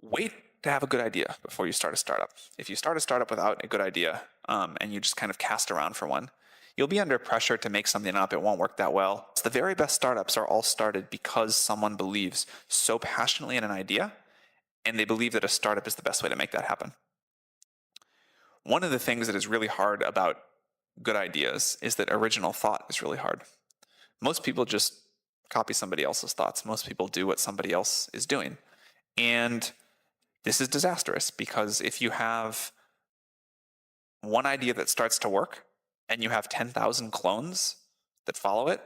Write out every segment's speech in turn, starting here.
wait to have a good idea before you start a startup. If you start a startup without a good idea, and you just kind of cast around for one, you'll be under pressure to make something up. It won't work that well. So the very best startups are all started because someone believes so passionately in an idea, and they believe that a startup is the best way to make that happen. One of the things that is really hard about good ideas is that original thought is really hard. Most people just copy somebody else's thoughts. Most people do what somebody else is doing. And this is disastrous because if you have one idea that starts to work and you have 10,000 clones that follow it,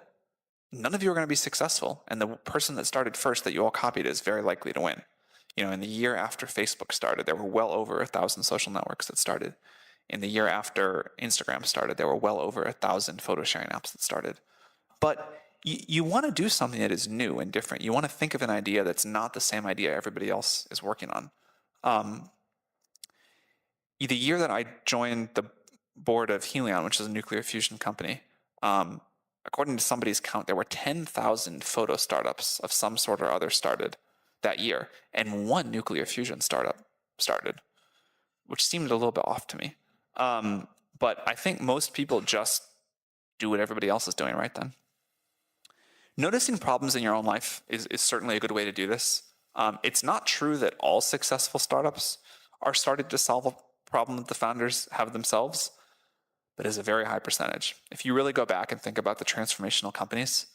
none of you are going to be successful. And the person that started first that you all copied is very likely to win. In the year after Facebook started, there were well over 1,000 social networks that started. In the year after Instagram started, there were well over 1,000 photo sharing apps that started. But you want to do something that is new and different. You want to think of an idea that's not the same idea everybody else is working on. The year that I joined the board of Helion, which is a nuclear fusion company, according to somebody's count, there were 10,000 photo startups of some sort or other started that year, and one nuclear fusion startup started, which seemed a little bit off to me. But I think most people just do what everybody else is doing right then. Noticing problems in your own life is certainly a good way to do this. It's not true that all successful startups are started to solve a problem that the founders have themselves, but is a very high percentage. If you really go back and think about the transformational companies,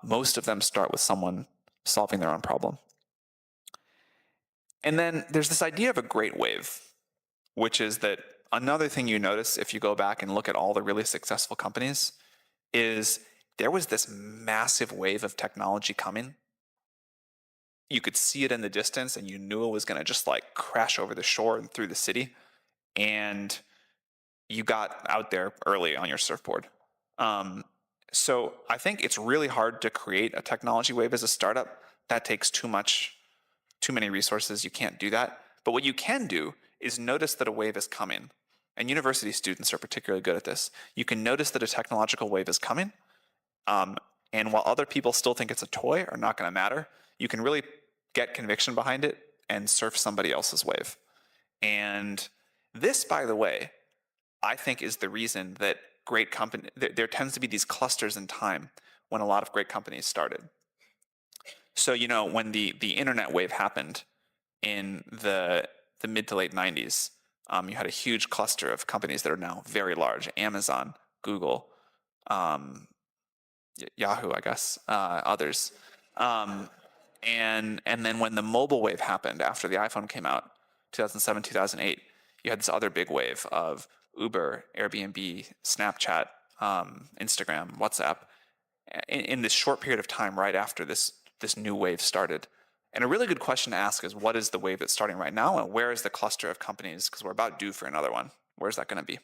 most of them start with someone solving their own problem. And then there's this idea of a great wave, which is that another thing you notice if you go back and look at all the really successful companies is there was this massive wave of technology coming. You could see it in the distance and you knew it was going to just like crash over the shore and through the city. And you got out there early on your surfboard. So I think it's really hard to create a technology wave as a startup. That takes too many resources. You can't do that. But what you can do is notice that a wave is coming. And university students are particularly good at this. You can notice that a technological wave is coming. And while other people still think it's a toy or not going to matter, you can really get conviction behind it and surf somebody else's wave. And this, by the way, I think is the reason that there tends to be these clusters in time when a lot of great companies started. So, when the internet wave happened in the mid to late 90s, you had a huge cluster of companies that are now very large: Amazon, Google, Yahoo, I guess, others. And then when the mobile wave happened after the iPhone came out, 2007, 2008, you had this other big wave of Uber, Airbnb, Snapchat, Instagram, WhatsApp, in this short period of time right after this new wave started. And a really good question to ask is, what is the wave that's starting right now, and where is the cluster of companies? Because we're about due for another one. Where's that going to be?